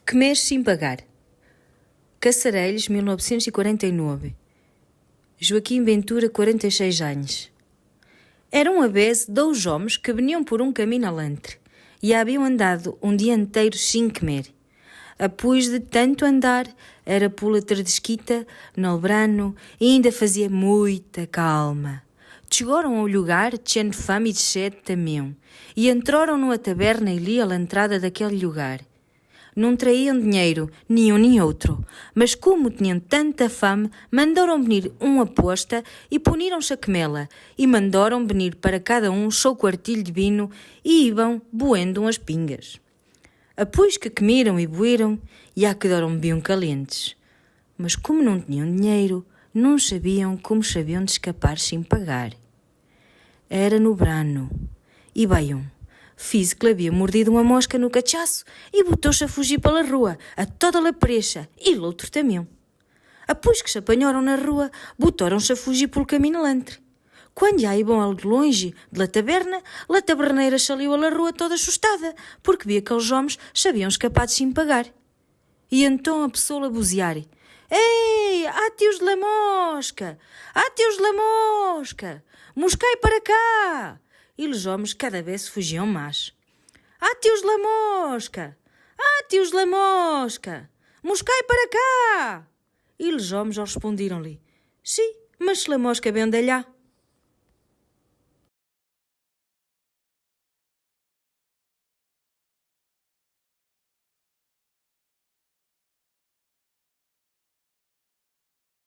Comer sem pagar. Caçarelhos, 1949. Joaquim Ventura, 46 anos. Era uma vez 2 homens que vinham por um caminho alantre e haviam andado um dia inteiro sem comer. Após de tanto andar, era pula tardesquita, no brano, e ainda fazia muita calma. Chegaram ao lugar, tendo fome e de sede também, e entraram numa taberna ali à entrada daquele lugar. Não traíam dinheiro, nenhum nem outro, mas como tinham tanta fome, mandaram venir uma aposta e puniram-se a comê-la, e mandaram venir para cada um seu quartilho de vinho e iam boendo umas pingas. Após que comeram e boeram, já quedaram bem calentes. Mas como não tinham dinheiro, não sabiam como se haviam de escapar sem pagar. Era no brano. E baiam. Fiz que lhe havia mordido uma mosca no cachaço e botou-se a fugir pela rua, a toda a precha, e l'outro também. Após que se apanharam na rua, botaram-se a fugir pelo caminho alantre. Quando já iam algo de longe da taberna, a taberneira saiu à rua toda assustada, porque via que aqueles homens se haviam escapado sem pagar. E então a pessoa a buziar: "Ei, atios de la mosca! Atios de la mosca! Moscai para cá!" E os homens cada vez fugiam mais. "Atios de la mosca! Atios de la mosca! Moscai para cá!" E os homens responderam-lhe: "Sim, mas se la mosca vem de lá."